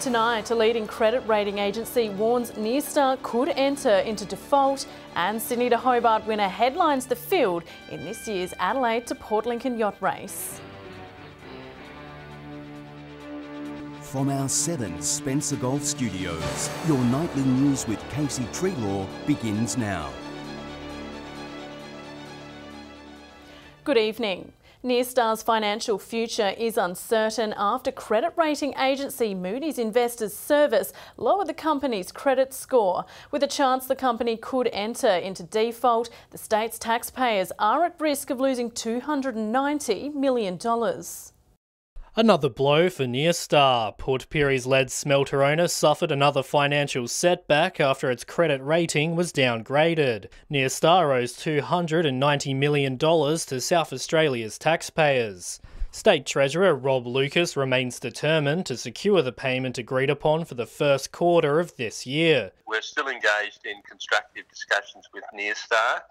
Tonight, a leading credit rating agency warns Nyrstar could enter into default, and Sydney to Hobart winner headlines the field in this year's Adelaide to Port Lincoln yacht race. From our 7 Spencer Golf Studios, your nightly news with Casey Treelaw begins now. Good evening. Nyrstar's financial future is uncertain after credit rating agency Moody's Investors Service lowered the company's credit score. With a chance the company could enter into default, the state's taxpayers are at risk of losing $290 million. Another blow for Nyrstar. Port Pirie's lead smelter owner suffered another financial setback after its credit rating was downgraded. Nyrstar owes $290 million to South Australia's taxpayers. State Treasurer Rob Lucas remains determined to secure the payment agreed upon for the first quarter of this year. We're still engaged in constructive discussions with Nyrstar.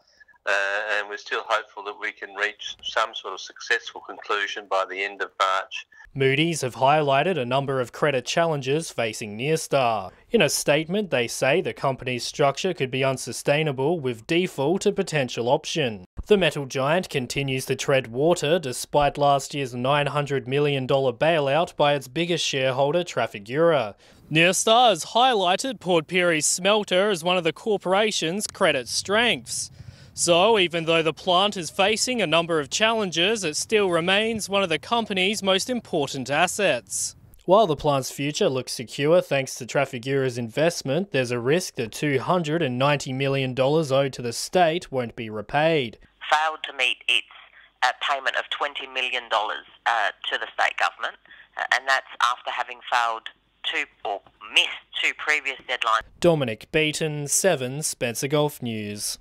And we're still hopeful that we can reach some sort of successful conclusion by the end of March. Moody's have highlighted a number of credit challenges facing Nyrstar. In a statement, they say the company's structure could be unsustainable, with default a potential option. The metal giant continues to tread water despite last year's $900 million bailout by its biggest shareholder, Trafigura. Nyrstar has highlighted Port Pirie's smelter as one of the corporation's credit strengths. So, even though the plant is facing a number of challenges, it still remains one of the company's most important assets. While the plant's future looks secure thanks to Trafigura's investment, there's a risk that $290 million owed to the state won't be repaid. Failed to meet its payment of $20 million to the state government, and that's after having missed two previous deadlines. Dominic Beaton, 7 Spencer Golf News.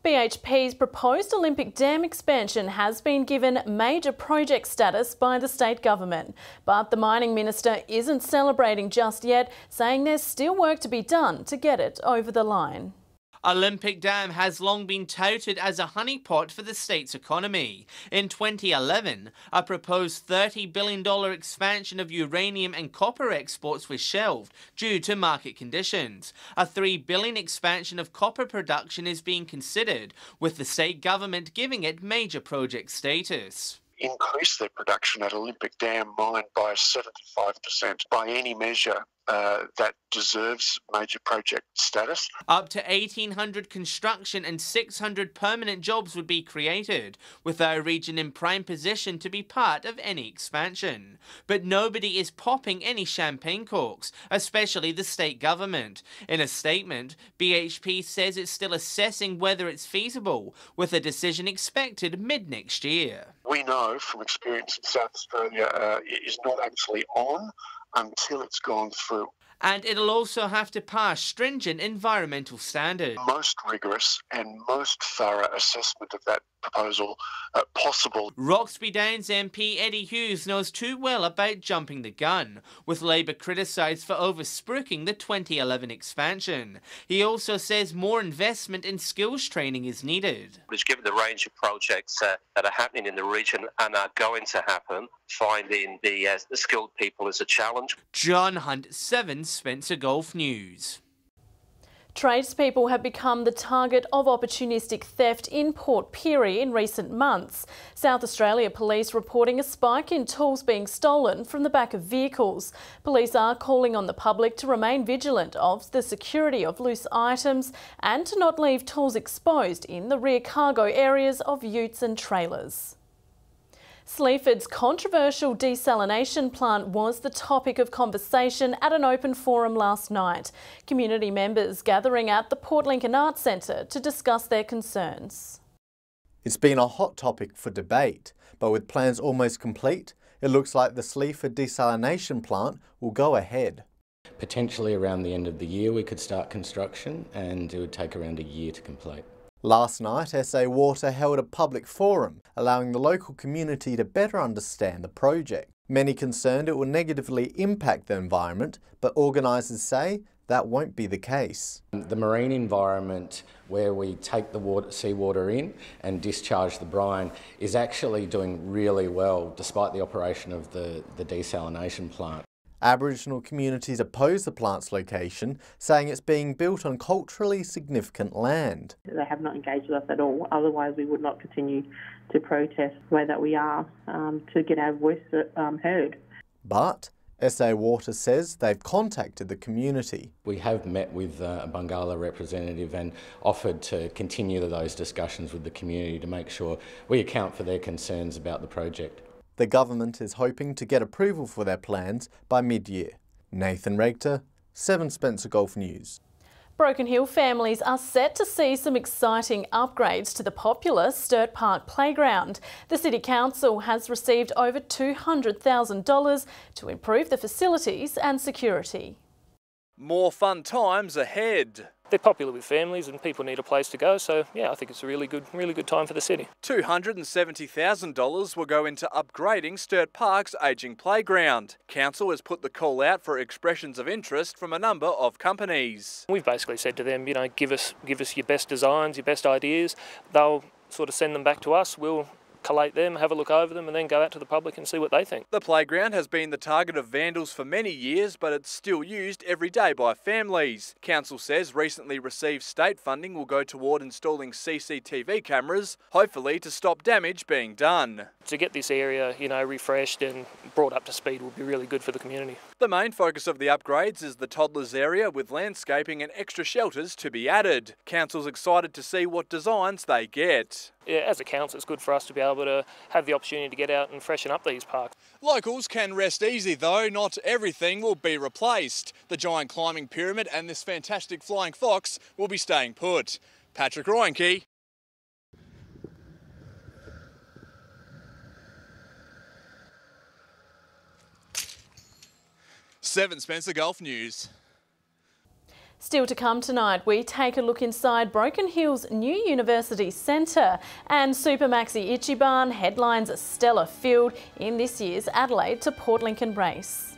BHP's proposed Olympic Dam expansion has been given major project status by the state government. But the mining minister isn't celebrating just yet, saying there's still work to be done to get it over the line. Olympic Dam has long been touted as a honeypot for the state's economy. In 2011, a proposed $30 billion expansion of uranium and copper exports was shelved due to market conditions. A $3 billion expansion of copper production is being considered, with the state government giving it major project status. Increase their production at Olympic Dam mine by 75% by any measure that deserves major project status. Up to 1,800 construction and 600 permanent jobs would be created, with our region in prime position to be part of any expansion. But nobody is popping any champagne corks, especially the state government. In a statement, BHP says it's still assessing whether it's feasible, with a decision expected mid-next year. We know from experience in South Australia it is not actually on until it's gone through. And it'll also have to pass stringent environmental standards. Most rigorous and most thorough assessment of that proposal possible. Roxby Downs MP Eddie Hughes knows too well about jumping the gun, with Labor criticised for over-spruiking the 2011 expansion. He also says more investment in skills training is needed. Given the range of projects that are happening in the region and are going to happen, finding the skilled people is a challenge. John Hunt, 7 Spencer Golf News. Tradespeople have become the target of opportunistic theft in Port Pirie in recent months. South Australia Police reporting a spike in tools being stolen from the back of vehicles. Police are calling on the public to remain vigilant of the security of loose items and to not leave tools exposed in the rear cargo areas of utes and trailers. Sleaford's controversial desalination plant was the topic of conversation at an open forum last night. Community members gathering at the Port Lincoln Arts Centre to discuss their concerns. It's been a hot topic for debate, but with plans almost complete, it looks like the Sleaford desalination plant will go ahead. Potentially around the end of the year we could start construction, and it would take around a year to complete. Last night, SA Water held a public forum, allowing the local community to better understand the project. Many concerned it will negatively impact the environment, but organisers say that won't be the case. The marine environment, where we take the seawater in and discharge the brine, is actually doing really well despite the operation of the desalination plant. Aboriginal communities oppose the plant's location, saying it's being built on culturally significant land. They have not engaged with us at all, otherwise we would not continue to protest the way that we are to get our voice heard. But SA Water says they've contacted the community. We have met with a Bungala representative and offered to continue those discussions with the community to make sure we account for their concerns about the project. The government is hoping to get approval for their plans by mid-year. Nathan Regter, 7 Spencer Gulf News. Broken Hill families are set to see some exciting upgrades to the popular Sturt Park playground. The City Council has received over $200,000 to improve the facilities and security. More fun times ahead. They're popular with families and people need a place to go, so yeah, I think it's a really good time for the city. $270,000 will go into upgrading Sturt Park's ageing playground. Council has put the call out for expressions of interest from a number of companies. We've basically said to them, you know, give us your best designs, your best ideas. They'll sort of send them back to us. We'll collate them, have a look over them and then go out to the public and see what they think. The playground has been the target of vandals for many years, but it's still used every day by families. Council says recently received state funding will go toward installing CCTV cameras, hopefully to stop damage being done. To get this area, you know, refreshed and brought up to speed would be really good for the community. The main focus of the upgrades is the toddlers area with landscaping and extra shelters to be added. Council's excited to see what designs they get. Yeah, as a council, it's good for us to be able to have the opportunity to get out and freshen up these parks. Locals can rest easy though, not everything will be replaced. The giant climbing pyramid and this fantastic flying fox will be staying put. Patrick Reinke. Seven Spencer Gulf News. Still to come tonight, we take a look inside Broken Hill's new University Centre, and Super Maxi Ichiban headlines a stellar field in this year's Adelaide to Port Lincoln race.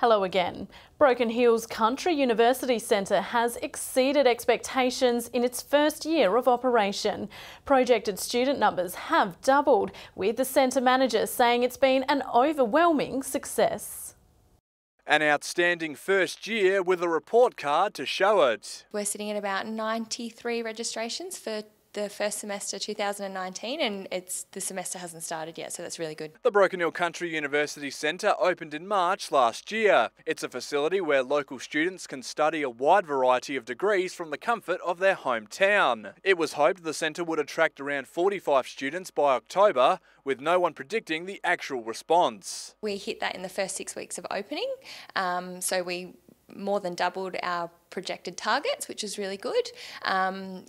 Hello again. Broken Hill's Country University Centre has exceeded expectations in its first year of operation. Projected student numbers have doubled, with the centre manager saying it's been an overwhelming success. An outstanding first year with a report card to show it. We're sitting at about 93 registrations for the first semester 2019, and the semester hasn't started yet, so that's really good. The Broken Hill Country University Centre opened in March last year. It's a facility where local students can study a wide variety of degrees from the comfort of their hometown. It was hoped the centre would attract around 45 students by October, with no one predicting the actual response. We hit that in the first 6 weeks of opening, so we more than doubled our projected targets, which is really good.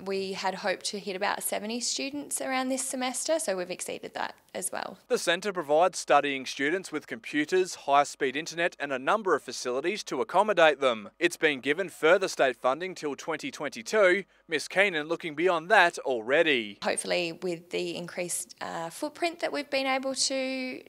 We had hoped to hit about 70 students around this semester, so we've exceeded that as well. The centre provides studying students with computers, high-speed internet and a number of facilities to accommodate them. It's been given further state funding till 2022, Miss Keenan looking beyond that already. Hopefully with the increased footprint that we've been able to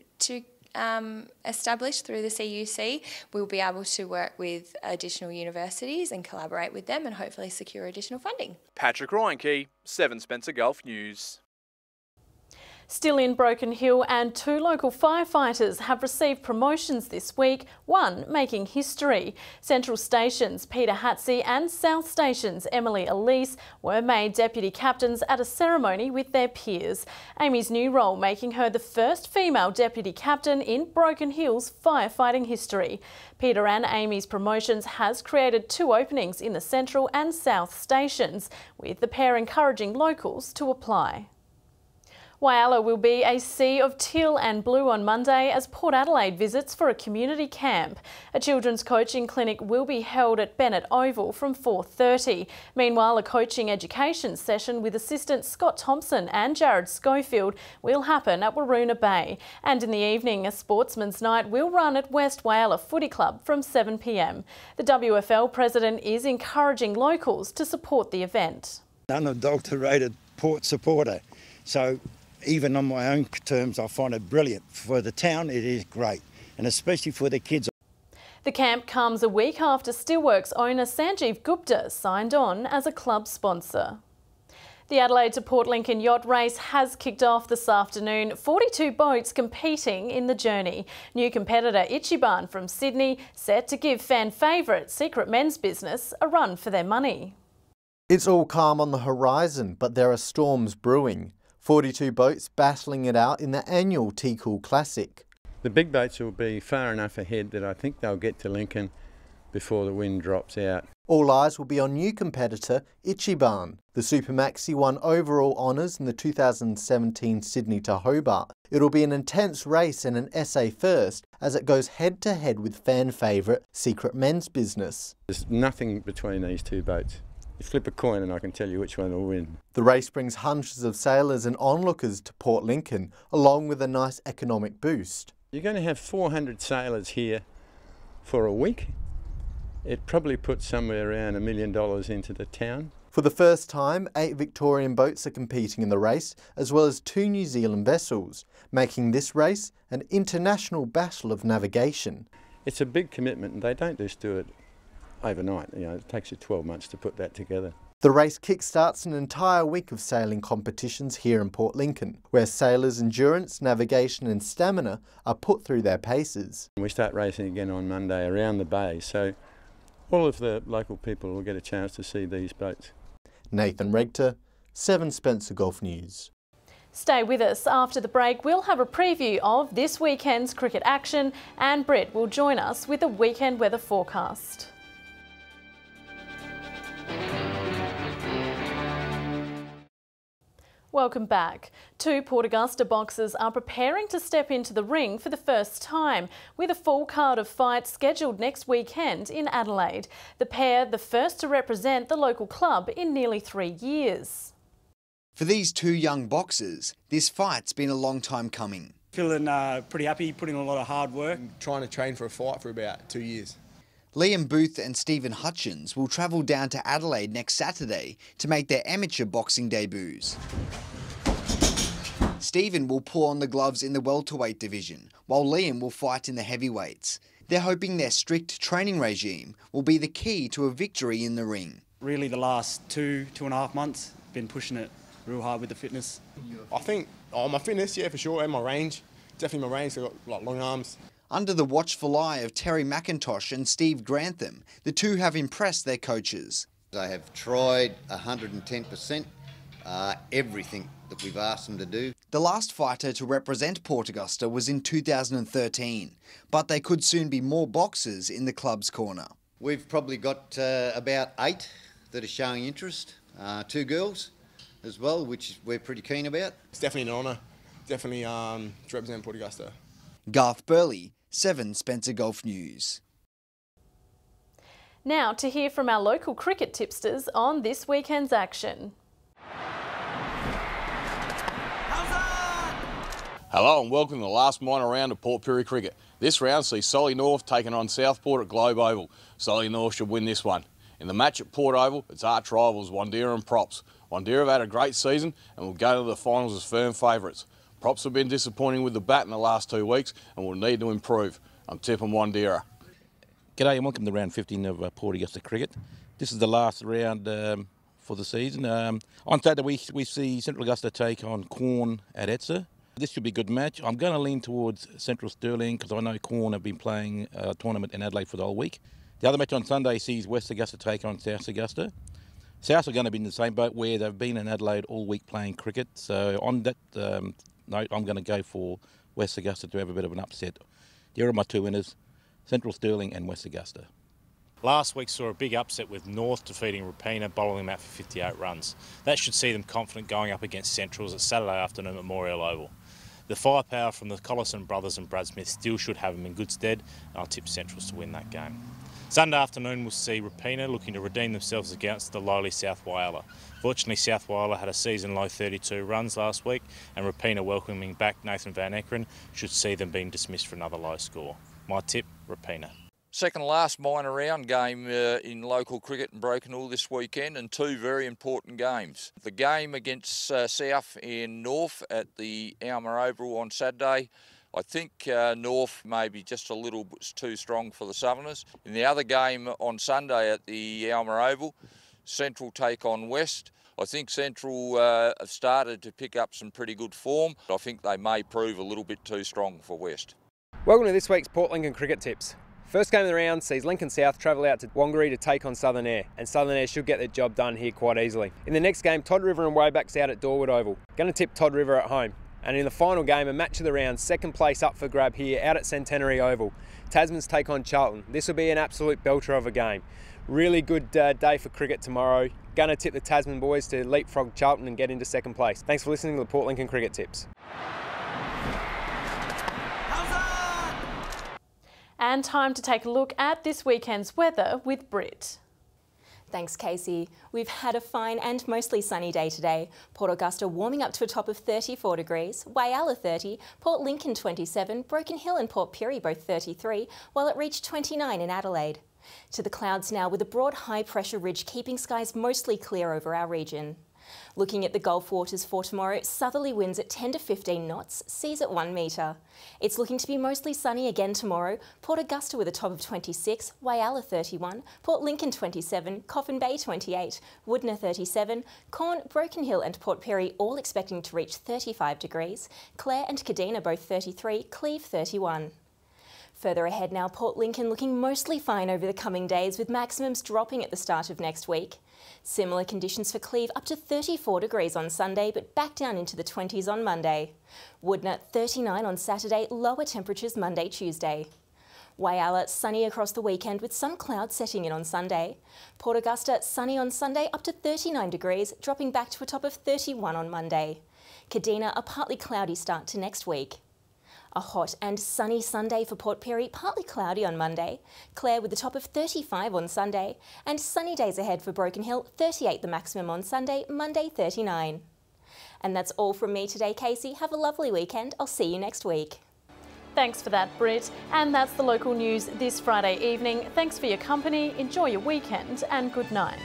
established through the CUC, we'll be able to work with additional universities and collaborate with them and hopefully secure additional funding. Patrick Reinke, 7 Spencer Gulf News. Still in Broken Hill, and 2 local firefighters have received promotions this week, one making history. Central Station's Peter Hatsey and South Station's Emily Elise were made deputy captains at a ceremony with their peers. Amy's new role making her the first female deputy captain in Broken Hill's firefighting history. Peter and Amy's promotions has created 2 openings in the Central and South Stations, with the pair encouraging locals to apply. Whyalla will be a sea of teal and blue on Monday as Port Adelaide visits for a community camp. A children's coaching clinic will be held at Bennett Oval from 4:30. Meanwhile, a coaching education session with assistant Scott Thompson and Jared Schofield will happen at Waroona Bay. And in the evening, a sportsman's night will run at West Whyalla Footy Club from 7 p.m. The WFL president is encouraging locals to support the event. Unadulterated Port supporter. So even on my own terms, I find it brilliant. For the town, it is great, and especially for the kids. The camp comes a week after Steelworks owner Sanjeev Gupta signed on as a club sponsor. The Adelaide to Port Lincoln yacht race has kicked off this afternoon. 42 boats competing in the journey. New competitor Ichiban from Sydney set to give fan favourite Secret Men's Business a run for their money. It's all calm on the horizon, but there are storms brewing. 42 boats battling it out in the annual Teakle Classic. The big boats will be far enough ahead that I think they'll get to Lincoln before the wind drops out. All eyes will be on new competitor Ichiban. The Super Maxi won overall honours in the 2017 Sydney to Hobart. It'll be an intense race and an essay first as it goes head to head with fan favourite Secret Men's Business. There's nothing between these two boats. You flip a coin and I can tell you which one will win. The race brings hundreds of sailors and onlookers to Port Lincoln, along with a nice economic boost. You're going to have 400 sailors here for a week. It probably puts somewhere around $1 million into the town. For the first time, 8 Victorian boats are competing in the race, as well as 2 New Zealand vessels, making this race an international battle of navigation. It's a big commitment and they don't just do it overnight. You know, it takes you 12 months to put that together. The race kickstarts an entire week of sailing competitions here in Port Lincoln, where sailors' endurance, navigation and stamina are put through their paces. We start racing again on Monday around the bay, so all of the local people will get a chance to see these boats. Nathan Regter, 7 Spencer Golf News. Stay with us. After the break, we'll have a preview of this weekend's cricket action and Britt will join us with a weekend weather forecast. Welcome back. 2 Port Augusta boxers are preparing to step into the ring for the first time, with a full card of fights scheduled next weekend in Adelaide. The pair, the first to represent the local club in nearly 3 years. For these 2 young boxers, this fight's been a long time coming. Feeling pretty happy, putting in a lot of hard work. Trying to train for a fight for about 2 years. Liam Booth and Stephen Hutchins will travel down to Adelaide next Saturday to make their amateur boxing debuts. Stephen will pull on the gloves in the welterweight division, while Liam will fight in the heavyweights. They're hoping their strict training regime will be the key to a victory in the ring. Really the last 2.5 months, been pushing it real hard with the fitness. I think, my fitness, yeah, for sure, and my range. Definitely my range, so I've got long arms. Under the watchful eye of Terry McIntosh and Steve Grantham, the 2 have impressed their coaches. They have tried 110%, everything that we've asked them to do. The last fighter to represent Port Augusta was in 2013, but they could soon be more boxers in the club's corner. We've probably got about 8 that are showing interest, 2 girls as well, which we're pretty keen about. It's definitely an honour, definitely to represent Port Augusta. Garth Burley, 7 Spencer Golf News. Now to hear from our local cricket tipsters on this weekend's action. Hello and welcome to the last minor round of Port Pirie cricket. This round sees Solly North taking on Southport at Globe Oval. Solly North should win this one. In the match at Port Oval, it's arch rivals Wandera and Props. Wandera have had a great season and will go to the finals as firm favourites. Props have been disappointing with the bat in the last 2 weeks and will need to improve. I'm tipping Wandera. G'day and welcome to round 15 of Port Augusta cricket. This is the last round for the season. On Saturday we see Central Augusta take on Quorn at Etzer. This should be a good match. I'm going to lean towards Central Stirling because I know Quorn have been playing a tournament in Adelaide for the whole week. The other match on Sunday sees West Augusta take on South Augusta. South are going to be in the same boat where they've been in Adelaide all week playing cricket. So on that note, I'm going to go for West Augusta to have a bit of an upset. Here are my 2 winners, Central Stirling and West Augusta. Last week saw a big upset with North defeating Rapina, bowling them out for 58 runs. That should see them confident going up against Centrals at Saturday afternoon at Memorial Oval. The firepower from the Collison brothers and Brad Smith still should have them in good stead, and I'll tip Centrals to win that game. Sunday afternoon we'll see Rapina looking to redeem themselves against the lowly South Whyalla. Fortunately, South Whyalla had a season low 32 runs last week, and Rapina welcoming back Nathan Van Ekeren should see them being dismissed for another low score. My tip, Rapina. Second last minor round game in local cricket in Brokenhall this weekend, and 2 very important games. The game against South in North at the Alma Oval on Saturday. I think North may be just a little bit too strong for the Southerners. In the other game on Sunday at the Alma Oval, Central take on West. I think Central have started to pick up some pretty good form. I think they may prove a little bit too strong for West. Welcome to this week's Port Lincoln Cricket Tips. First game of the round sees Lincoln South travel out to Wongaree to take on Southern Air, and Southern Air should get their job done here quite easily. In the next game, Todd River and Waybacks out at Dorwood Oval. Going to tip Todd River at home. And in the final game, a match of the round, second place up for grab here out at Centenary Oval. Tasmans take on Charlton. This will be an absolute belter of a game. Really good day for cricket tomorrow. Going to tip the Tasman boys to leapfrog Charlton and get into second place. Thanks for listening to the Port Lincoln Cricket Tips. And time to take a look at this weekend's weather with Britt. Thanks, Casey. We've had a fine and mostly sunny day today. Port Augusta warming up to a top of 34 degrees, Whyalla 30, Port Lincoln 27, Broken Hill and Port Pirie both 33, while it reached 29 in Adelaide. To the clouds now, with a broad high pressure ridge keeping skies mostly clear over our region. Looking at the Gulf waters for tomorrow, southerly winds at 10 to 15 knots, seas at 1 metre. It's looking to be mostly sunny again tomorrow. Port Augusta with a top of 26, Whyalla 31, Port Lincoln 27, Coffin Bay 28, Woodner 37, Corn, Broken Hill and Port Pirie all expecting to reach 35 degrees, Clare and Kadina both 33, Cleve 31. Further ahead now, Port Lincoln looking mostly fine over the coming days, with maximums dropping at the start of next week. Similar conditions for Cleve, up to 34 degrees on Sunday, but back down into the 20s on Monday. Woodner 39 on Saturday, lower temperatures Monday, Tuesday. Whyalla sunny across the weekend with some clouds setting in on Sunday. Port Augusta sunny on Sunday, up to 39 degrees, dropping back to a top of 31 on Monday. Kadina a partly cloudy start to next week. A hot and sunny Sunday for Port Pirie, partly cloudy on Monday. Clare with a top of 35 on Sunday. And sunny days ahead for Broken Hill, 38 the maximum on Sunday, Monday 39. And that's all from me today, Casey. Have a lovely weekend. I'll see you next week. Thanks for that, Britt. And that's the local news this Friday evening. Thanks for your company, enjoy your weekend and good night.